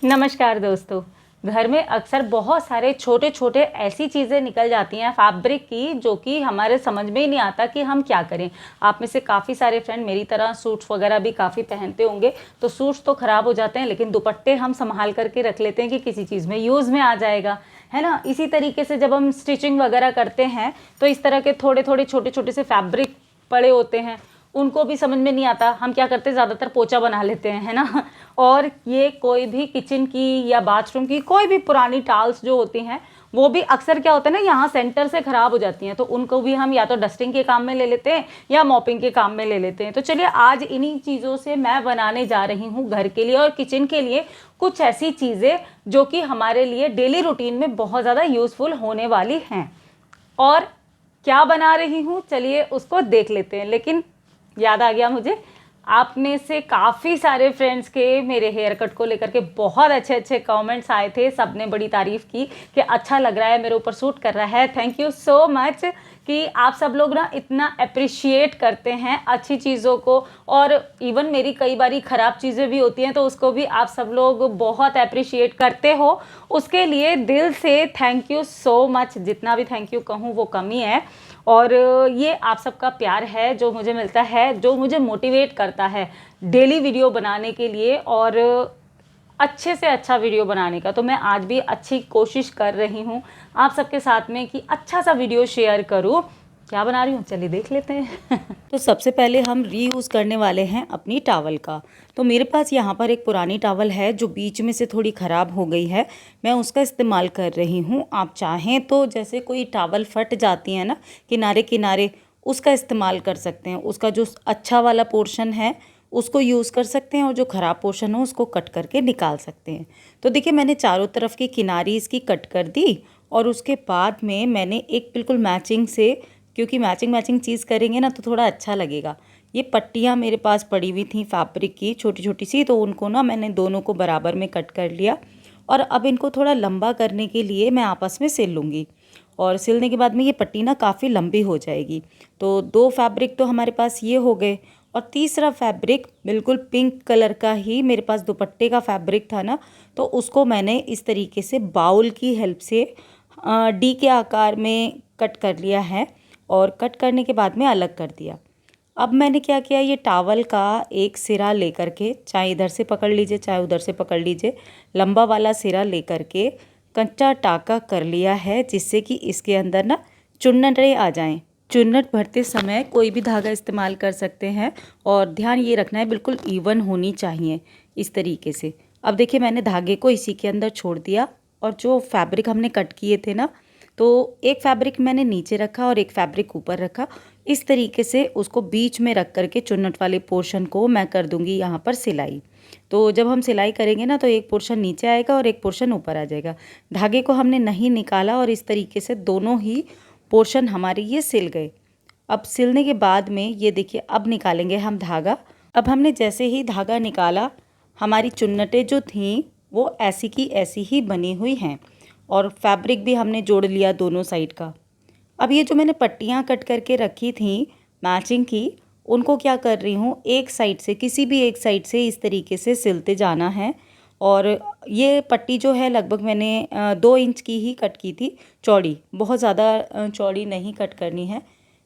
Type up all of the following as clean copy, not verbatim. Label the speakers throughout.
Speaker 1: नमस्कार दोस्तों। घर में अक्सर बहुत सारे छोटे छोटे ऐसी चीज़ें निकल जाती हैं फैब्रिक की, जो कि हमारे समझ में ही नहीं आता कि हम क्या करें। आप में से काफ़ी सारे फ्रेंड मेरी तरह सूट्स वगैरह भी काफ़ी पहनते होंगे, तो सूट्स तो ख़राब हो जाते हैं, लेकिन दुपट्टे हम संभाल करके रख लेते हैं कि किसी चीज़ में यूज़ में आ जाएगा, है ना। इसी तरीके से जब हम स्टिचिंग वगैरह करते हैं तो इस तरह के थोड़े थोड़े छोटे छोटे से फैब्रिक पड़े होते हैं, उनको भी समझ में नहीं आता। हम क्या करते हैं, ज़्यादातर पोंछा बना लेते हैं, है ना। और ये कोई भी किचन की या बाथरूम की कोई भी पुरानी टाल्स जो होती हैं, वो भी अक्सर क्या होता है ना, यहाँ सेंटर से ख़राब हो जाती हैं, तो उनको भी हम या तो डस्टिंग के काम में ले लेते हैं या मॉपिंग के काम में ले लेते हैं। तो चलिए आज इन्हीं चीज़ों से मैं बनाने जा रही हूँ घर के लिए और किचन के लिए कुछ ऐसी चीज़ें जो कि हमारे लिए डेली रूटीन में बहुत ज़्यादा यूज़फुल होने वाली हैं। और क्या बना रही हूँ, चलिए उसको देख लेते हैं। लेकिन याद आ गया मुझे, आप में से काफ़ी सारे फ्रेंड्स के मेरे हेयर कट को लेकर के बहुत अच्छे अच्छे कमेंट्स आए थे। सबने बड़ी तारीफ़ की कि अच्छा लग रहा है, मेरे ऊपर सूट कर रहा है। थैंक यू सो मच कि आप सब लोग ना इतना अप्रिशिएट करते हैं अच्छी चीज़ों को। और इवन मेरी कई बारी ख़राब चीज़ें भी होती हैं, तो उसको भी आप सब लोग बहुत अप्रिशिएट करते हो। उसके लिए दिल से थैंक यू सो मच। जितना भी थैंक यू कहूँ वो कम ही है। और ये आप सबका प्यार है जो मुझे मिलता है, जो मुझे मोटिवेट करता है डेली वीडियो बनाने के लिए और अच्छे से अच्छा वीडियो बनाने का। तो मैं आज भी अच्छी कोशिश कर रही हूँ आप सबके साथ में कि अच्छा सा वीडियो शेयर करूँ। क्या बना रही हूँ, चलिए देख लेते हैं। तो सबसे पहले हम रीयूज़ करने वाले हैं अपनी टावल का। तो मेरे पास यहाँ पर एक पुरानी टावल है जो बीच में से थोड़ी ख़राब हो गई है, मैं उसका इस्तेमाल कर रही हूँ। आप चाहें तो जैसे कोई टावल फट जाती है ना किनारे किनारे, उसका इस्तेमाल कर सकते हैं। उसका जो अच्छा वाला पोर्शन है उसको यूज़ कर सकते हैं और जो ख़राब पोर्शन हो उसको कट करके निकाल सकते हैं। तो देखिए मैंने चारों तरफ की किनारी इसकी कट कर दी और उसके बाद में मैंने एक बिल्कुल मैचिंग से, क्योंकि मैचिंग मैचिंग चीज़ करेंगे ना तो थोड़ा अच्छा लगेगा। ये पट्टियाँ मेरे पास पड़ी हुई थी फैब्रिक की छोटी छोटी सी, तो उनको ना मैंने दोनों को बराबर में कट कर लिया। और अब इनको थोड़ा लंबा करने के लिए मैं आपस में सिल लूँगी, और सिलने के बाद में ये पट्टी ना काफ़ी लंबी हो जाएगी। तो 2 फैब्रिक तो हमारे पास ये हो गए, और तीसरा फैब्रिक बिल्कुल पिंक कलर का ही मेरे पास दुपट्टे का फैब्रिक था ना, तो उसको मैंने इस तरीके से बाउल की हेल्प से डी के आकार में कट कर लिया है और कट करने के बाद में अलग कर दिया। अब मैंने क्या किया, ये टावल का एक सिरा लेकर के, चाहे इधर से पकड़ लीजिए चाहे उधर से पकड़ लीजिए, लंबा वाला सिरा लेकर के कच्चा टाका कर लिया है, जिससे कि इसके अंदर ना चुन्नटें आ जाएं। चुन्नट भरते समय कोई भी धागा इस्तेमाल कर सकते हैं, और ध्यान ये रखना है बिल्कुल इवन होनी चाहिए इस तरीके से। अब देखिए मैंने धागे को इसी के अंदर छोड़ दिया, और जो फैब्रिक हमने कट किए थे ना, तो एक फैब्रिक मैंने नीचे रखा और एक फैब्रिक ऊपर रखा। इस तरीके से उसको बीच में रख करके चुन्नट वाले पोर्शन को मैं कर दूंगी यहाँ पर सिलाई। तो जब हम सिलाई करेंगे ना तो एक पोर्शन नीचे आएगा और एक पोर्शन ऊपर आ जाएगा। धागे को हमने नहीं निकाला और इस तरीके से दोनों ही पोर्शन हमारे ये सिल गए। अब सिलने के बाद में ये देखिए, अब निकालेंगे हम धागा। अब हमने जैसे ही धागा निकाला, हमारी चुन्नटें जो थीं वो ऐसी की ऐसी ही बनी हुई हैं, और फैब्रिक भी हमने जोड़ लिया दोनों साइड का। अब ये जो मैंने पट्टियाँ कट करके रखी थी मैचिंग की, उनको क्या कर रही हूँ, एक साइड से, किसी भी एक साइड से इस तरीके से सिलते जाना है। और ये पट्टी जो है लगभग मैंने 2 इंच की ही कट की थी, चौड़ी, बहुत ज़्यादा चौड़ी नहीं कट करनी है।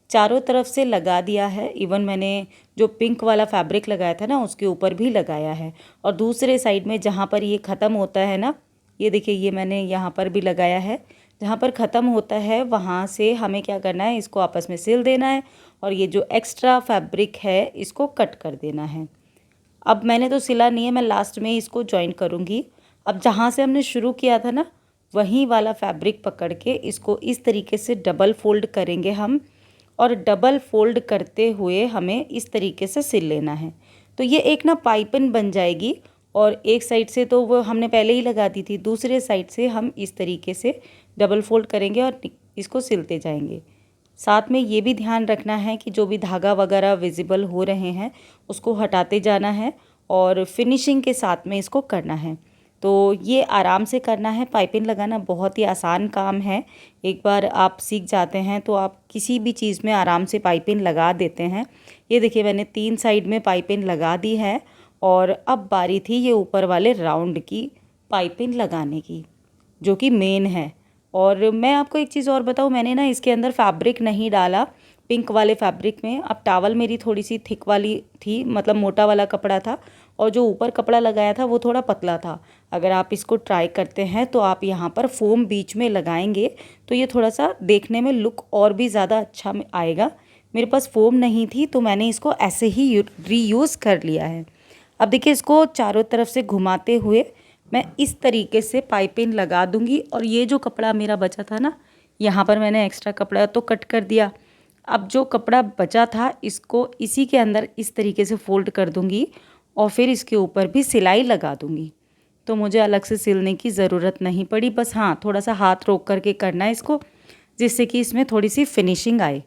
Speaker 1: चारों तरफ से लगा दिया है, इवन मैंने जो पिंक वाला फैब्रिक लगाया था ना उसके ऊपर भी लगाया है। और दूसरे साइड में जहाँ पर ये ख़त्म होता है ना, ये देखिए ये मैंने यहाँ पर भी लगाया है। जहाँ पर ख़त्म होता है वहाँ से हमें क्या करना है, इसको आपस में सिल देना है, और ये जो एक्स्ट्रा फैब्रिक है इसको कट कर देना है। अब मैंने तो सिला नहीं है, मैं लास्ट में इसको जॉइन करूँगी। अब जहाँ से हमने शुरू किया था ना, वहीं वाला फैब्रिक पकड़ के इसको इस तरीके से डबल फोल्ड करेंगे हम, और डबल फोल्ड करते हुए हमें इस तरीके से सिल लेना है। तो ये एक ना पाइपिन बन जाएगी, और एक साइड से तो वो हमने पहले ही लगा दी थी, दूसरे साइड से हम इस तरीके से डबल फोल्ड करेंगे और इसको सिलते जाएंगे। साथ में ये भी ध्यान रखना है कि जो भी धागा वगैरह विजिबल हो रहे हैं उसको हटाते जाना है, और फिनिशिंग के साथ में इसको करना है। तो ये आराम से करना है, पाइपिंग लगाना बहुत ही आसान काम है। एक बार आप सीख जाते हैं तो आप किसी भी चीज़ में आराम से पाइपिंग लगा देते हैं। ये देखिए मैंने 3 साइड में पाइपिंग लगा दी है, और अब बारी थी ये ऊपर वाले राउंड की पाइपिंग लगाने की, जो कि मेन है। और मैं आपको एक चीज़ और बताऊँ, मैंने ना इसके अंदर फैब्रिक नहीं डाला पिंक वाले फैब्रिक में। अब टॉवल मेरी थोड़ी सी थिक वाली थी, मतलब मोटा वाला कपड़ा था, और जो ऊपर कपड़ा लगाया था वो थोड़ा पतला था। अगर आप इसको ट्राई करते हैं तो आप यहाँ पर फोम बीच में लगाएंगे तो ये थोड़ा सा देखने में लुक और भी ज़्यादा अच्छा आएगा। मेरे पास फोम नहीं थी तो मैंने इसको ऐसे ही रीयूज़ कर लिया है। अब देखिए, इसको चारों तरफ से घुमाते हुए मैं इस तरीके से पाइपिंग लगा दूंगी। और ये जो कपड़ा मेरा बचा था ना, यहाँ पर मैंने एक्स्ट्रा कपड़ा तो कट कर दिया। अब जो कपड़ा बचा था इसको इसी के अंदर इस तरीके से फोल्ड कर दूंगी और फिर इसके ऊपर भी सिलाई लगा दूंगी। तो मुझे अलग से सिलने की ज़रूरत नहीं पड़ी, बस हाँ थोड़ा सा हाथ रोक करके करना है इसको, जिससे कि इसमें थोड़ी सी फिनिशिंग आए।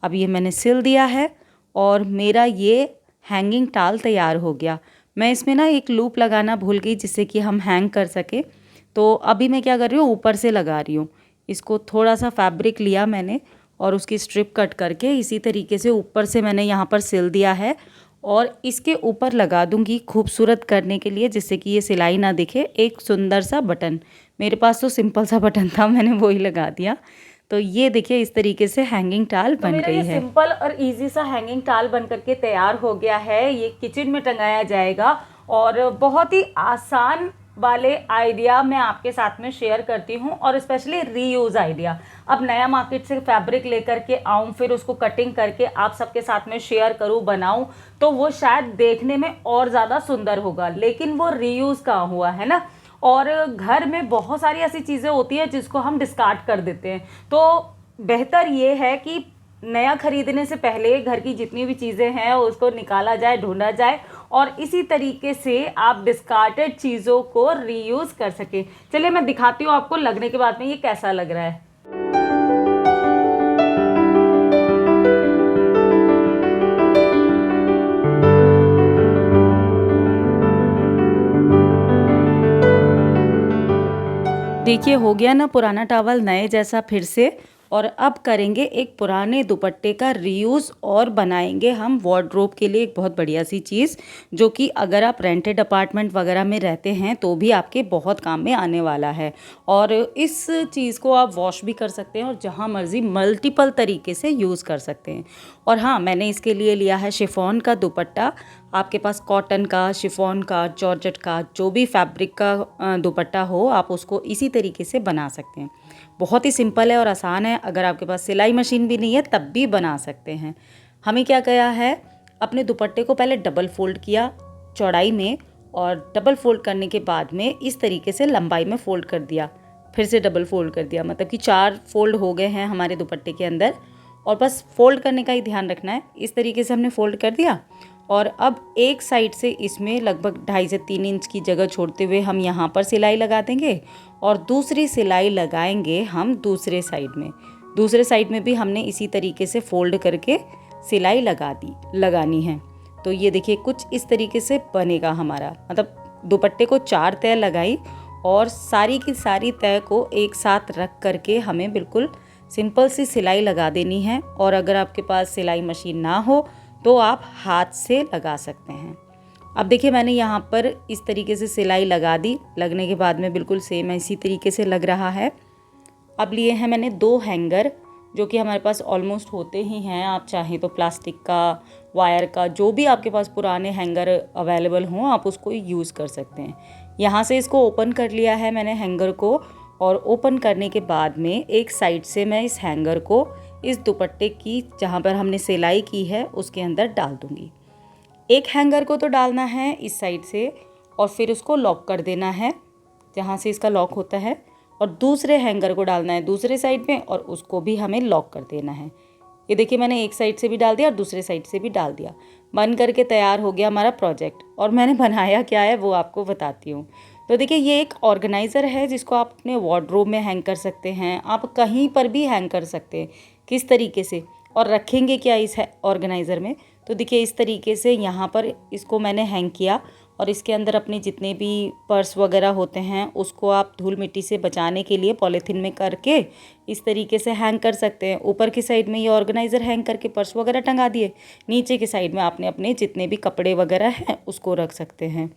Speaker 1: अब ये मैंने सिल दिया है और मेरा ये हैंगिंग टाल तैयार हो गया। मैं इसमें ना एक लूप लगाना भूल गई जिससे कि हम हैंग कर सके। तो अभी मैं क्या कर रही हूँ, ऊपर से लगा रही हूँ। इसको थोड़ा सा फैब्रिक लिया मैंने और उसकी स्ट्रिप कट करके इसी तरीके से ऊपर से मैंने यहाँ पर सिल दिया है और इसके ऊपर लगा दूंगी खूबसूरत करने के लिए, जिससे कि ये सिलाई ना दिखे, एक सुंदर सा बटन। मेरे पास तो सिंपल सा बटन था, मैंने वही लगा दिया। तो ये देखिए इस तरीके से हैंगिंग टाल बन गई है। सिंपल और इजी सा हैंगिंग टाल बन करके तैयार हो गया है। ये किचन में टंगाया जाएगा और बहुत ही आसान वाले आइडिया मैं आपके साथ में शेयर करती हूँ, और स्पेशली रीयूज़ आइडिया। अब नया मार्केट से फैब्रिक लेकर के आऊँ, फिर उसको कटिंग करके आप सबके साथ में शेयर करूँ, बनाऊँ, तो वो शायद देखने में और ज़्यादा सुंदर होगा, लेकिन वो रीयूज़ का हुआ है ना। और घर में बहुत सारी ऐसी चीज़ें होती हैं जिसको हम डिस्कार्ड कर देते हैं। तो बेहतर ये है कि नया खरीदने से पहले घर की जितनी भी चीज़ें हैं उसको निकाला जाए, ढूंढा जाए, और इसी तरीके से आप डिस्कार्डेड चीज़ों को रीयूज़ कर सके। चलिए मैं दिखाती हूँ आपको लगने के बाद में ये कैसा लग रहा है। देखिए हो गया ना पुराना टॉवल नए जैसा फिर से। और अब करेंगे एक पुराने दुपट्टे का रीयूज़ और बनाएंगे हम वार्डरोब के लिए एक बहुत बढ़िया सी चीज़, जो कि अगर आप रेंटेड अपार्टमेंट वगैरह में रहते हैं तो भी आपके बहुत काम में आने वाला है। और इस चीज़ को आप वॉश भी कर सकते हैं और जहाँ मर्ज़ी मल्टीपल तरीके से यूज़ कर सकते हैं। और हाँ, मैंने इसके लिए लिया है शिफॉन का दुपट्टा। आपके पास कॉटन का, शिफॉन का, जॉर्जेट का, जो भी फैब्रिक का दुपट्टा हो आप उसको इसी तरीके से बना सकते हैं। बहुत ही सिंपल है और आसान है। अगर आपके पास सिलाई मशीन भी नहीं है तब भी बना सकते हैं। हमें क्या किया है, अपने दुपट्टे को पहले डबल फोल्ड किया चौड़ाई में, और डबल फोल्ड करने के बाद में इस तरीके से लंबाई में फोल्ड कर दिया, फिर से डबल फोल्ड कर दिया, मतलब कि 4 फोल्ड हो गए हैं हमारे दुपट्टे के अंदर। और बस फोल्ड करने का ही ध्यान रखना है। इस तरीके से हमने फोल्ड कर दिया और अब एक साइड से इसमें लगभग 2.5 से 3 इंच की जगह छोड़ते हुए हम यहाँ पर सिलाई लगा देंगे और दूसरी सिलाई लगाएंगे हम दूसरे साइड में। दूसरे साइड में भी हमने इसी तरीके से फोल्ड करके सिलाई लगानी है। तो ये देखिए कुछ इस तरीके से बनेगा हमारा, मतलब दुपट्टे को 4 तह लगाई और सारी की सारी तह को एक साथ रख करके हमें बिल्कुल सिंपल सी सिलाई लगा देनी है। और अगर आपके पास सिलाई मशीन ना हो तो आप हाथ से लगा सकते हैं। अब देखिए मैंने यहाँ पर इस तरीके से सिलाई लगा दी। लगने के बाद में बिल्कुल सेम इसी तरीके से लग रहा है। अब लिए हैं मैंने 2 हैंगर, जो कि हमारे पास ऑलमोस्ट होते ही हैं। आप चाहें तो प्लास्टिक का, वायर का, जो भी आपके पास पुराने हैंगर अवेलेबल हों आप उसको यूज़ कर सकते हैं। यहाँ से इसको ओपन कर लिया है मैंने हैंगर को, और ओपन करने के बाद में एक साइड से मैं इस हैंगर को इस दुपट्टे की जहाँ पर हमने सिलाई की है उसके अंदर डाल दूँगी। एक हैंगर को तो डालना है इस साइड से और फिर उसको लॉक कर देना है जहाँ से इसका लॉक होता है, और दूसरे हैंगर को डालना है दूसरे साइड में और उसको भी हमें लॉक कर देना है। ये देखिए मैंने एक साइड से भी डाल दिया और दूसरे साइड से भी डाल दिया। बन करके तैयार हो गया हमारा प्रोजेक्ट। और मैंने बनाया क्या है वो आपको बताती हूँ। तो देखिए ये एक ऑर्गेनाइज़र है जिसको आप अपने वार्डरोब में हैंग कर सकते हैं, आप कहीं पर भी हैंग कर सकते हैं। किस तरीके से और रखेंगे क्या इस ऑर्गेनाइज़र में, तो देखिए इस तरीके से यहाँ पर इसको मैंने हैंग किया और इसके अंदर अपने जितने भी पर्स वगैरह होते हैं उसको आप धूल मिट्टी से बचाने के लिए पॉलीथीन में करके इस तरीके से हैंग कर सकते हैं। ऊपर की साइड में ये ऑर्गेनाइज़र हैंग करके पर्स वगैरह टंगा दिए, नीचे की साइड में आपने अपने जितने भी कपड़े वगैरह हैं उसको रख सकते हैं।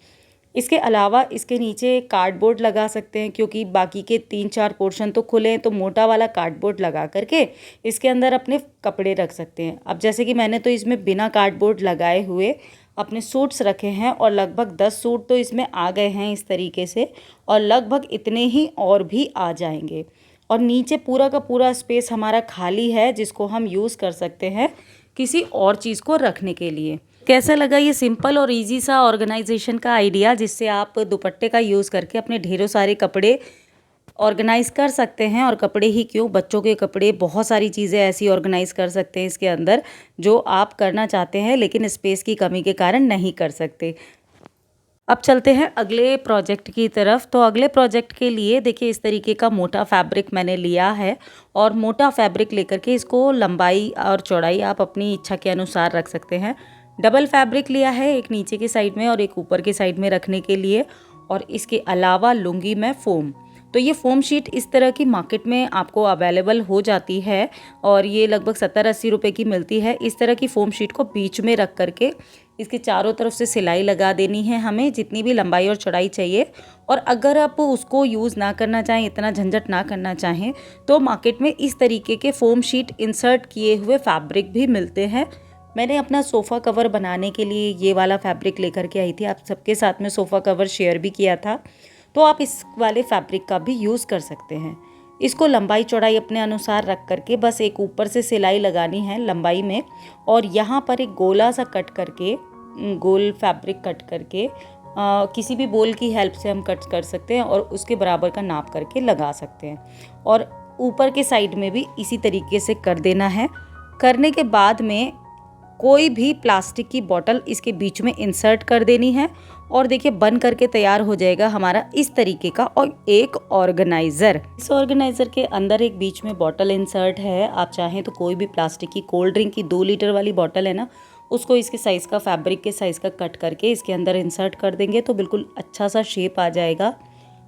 Speaker 1: इसके अलावा इसके नीचे कार्डबोर्ड लगा सकते हैं, क्योंकि बाकी के 3-4 पोर्शन तो खुले हैं, तो मोटा वाला कार्डबोर्ड लगा करके इसके अंदर अपने कपड़े रख सकते हैं। अब जैसे कि मैंने तो इसमें बिना कार्डबोर्ड लगाए हुए अपने सूट्स रखे हैं और लगभग 10 सूट तो इसमें आ गए हैं इस तरीके से, और लगभग इतने ही और भी आ जाएंगे। और नीचे पूरा का पूरा स्पेस हमारा खाली है, जिसको हम यूज़ कर सकते हैं किसी और चीज़ को रखने के लिए। कैसा लगा ये सिंपल और इजी सा ऑर्गेनाइजेशन का आइडिया, जिससे आप दुपट्टे का यूज़ करके अपने ढेरों सारे कपड़े ऑर्गेनाइज़ कर सकते हैं। और कपड़े ही क्यों, बच्चों के कपड़े, बहुत सारी चीज़ें ऐसी ऑर्गेनाइज़ कर सकते हैं इसके अंदर जो आप करना चाहते हैं लेकिन स्पेस की कमी के कारण नहीं कर सकते। अब चलते हैं अगले प्रोजेक्ट की तरफ। तो अगले प्रोजेक्ट के लिए देखिए इस तरीके का मोटा फैब्रिक मैंने लिया है, और मोटा फैब्रिक लेकर के इसको लंबाई और चौड़ाई आप अपनी इच्छा के अनुसार रख सकते हैं। डबल फैब्रिक लिया है, एक नीचे के साइड में और एक ऊपर के साइड में रखने के लिए। और इसके अलावा लूँगी मैं फ़ोम। तो ये फ़ोम शीट इस तरह की मार्केट में आपको अवेलेबल हो जाती है, और ये लगभग 70-80 रुपए की मिलती है। इस तरह की फ़ोम शीट को बीच में रख करके इसके चारों तरफ से सिलाई लगा देनी है हमें, जितनी भी लंबाई और चौड़ाई चाहिए। और अगर आप उसको यूज़ ना करना चाहें, इतना झंझट ना करना चाहें, तो मार्केट में इस तरीके के फ़ोम शीट इंसर्ट किए हुए फैब्रिक भी मिलते हैं। मैंने अपना सोफ़ा कवर बनाने के लिए ये वाला फैब्रिक लेकर के आई थी, आप सबके साथ में सोफ़ा कवर शेयर भी किया था। तो आप इस वाले फैब्रिक का भी यूज़ कर सकते हैं। इसको लंबाई चौड़ाई अपने अनुसार रख करके बस एक ऊपर से सिलाई लगानी है लंबाई में, और यहाँ पर एक गोला सा कट करके, गोल फैब्रिक कट करके किसी भी बोल की हेल्प से हम कट कर सकते हैं और उसके बराबर का नाप करके लगा सकते हैं। और ऊपर के साइड में भी इसी तरीके से कर देना है। करने के बाद में कोई भी प्लास्टिक की बोतल इसके बीच में इंसर्ट कर देनी है, और देखिए बन करके तैयार हो जाएगा हमारा इस तरीके का और एक ऑर्गेनाइज़र। इस ऑर्गेनाइज़र के अंदर एक बीच में बोतल इंसर्ट है। आप चाहें तो कोई भी प्लास्टिक की कोल्ड ड्रिंक की 2 लीटर वाली बोतल है ना, उसको इसके साइज़ का, फैब्रिक के साइज़ का कट करके इसके अंदर इंसर्ट कर देंगे तो बिल्कुल अच्छा सा शेप आ जाएगा।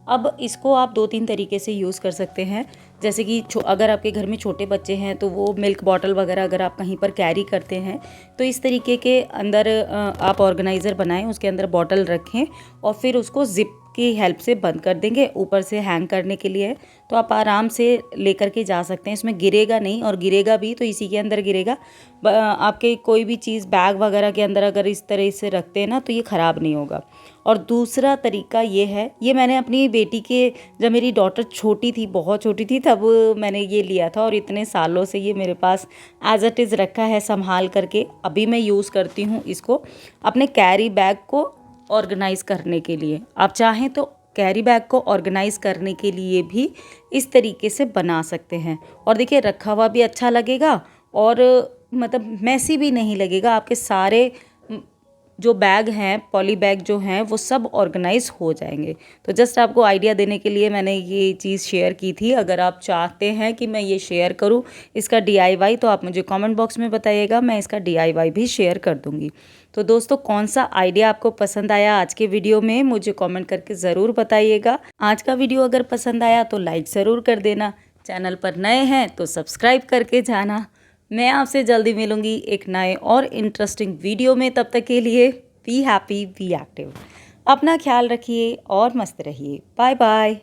Speaker 1: अब इसको आप 2-3 तरीके से यूज़ कर सकते हैं। जैसे कि अगर आपके घर में छोटे बच्चे हैं तो वो मिल्क बॉटल वगैरह अगर आप कहीं पर कैरी करते हैं तो इस तरीके के अंदर आप ऑर्गेनाइज़र बनाएं, उसके अंदर बॉटल रखें और फिर उसको ज़िप की हेल्प से बंद कर देंगे, ऊपर से हैंग करने के लिए। तो आप आराम से लेकर के जा सकते हैं, इसमें गिरेगा नहीं, और गिरेगा भी तो इसी के अंदर गिरेगा। आपके कोई भी चीज़ बैग वगैरह के अंदर अगर इस तरह से रखते हैं ना तो ये ख़राब नहीं होगा। और दूसरा तरीका ये है, ये मैंने अपनी बेटी के, जब मेरी डॉटर छोटी थी, बहुत छोटी थी, तब मैंने ये लिया था और इतने सालों से ये मेरे पास एज इट इज़ रखा है संभाल करके। अभी मैं यूज़ करती हूँ इसको अपने कैरी बैग को ऑर्गेनाइज़ करने के लिए। आप चाहें तो कैरी बैग को ऑर्गेनाइज़ करने के लिए भी इस तरीके से बना सकते हैं, और देखिए रखा हुआ भी अच्छा लगेगा और मतलब मैसी भी नहीं लगेगा। आपके सारे जो बैग हैं, पॉली बैग जो हैं, वो सब ऑर्गेनाइज हो जाएंगे। तो जस्ट आपको आइडिया देने के लिए मैंने ये चीज़ शेयर की थी। अगर आप चाहते हैं कि मैं ये शेयर करूं इसका DIY, तो आप मुझे कमेंट बॉक्स में बताइएगा, मैं इसका DIY भी शेयर कर दूंगी। तो दोस्तों, कौन सा आइडिया आपको पसंद आया आज के वीडियो में, मुझे कमेंट करके ज़रूर बताइएगा। आज का वीडियो अगर पसंद आया तो लाइक ज़रूर कर देना, चैनल पर नए हैं तो सब्सक्राइब करके जाना। मैं आपसे जल्दी मिलूंगी एक नए और इंटरेस्टिंग वीडियो में। तब तक के लिए बी हैप्पी, बी एक्टिव, अपना ख्याल रखिए और मस्त रहिए। Bye bye.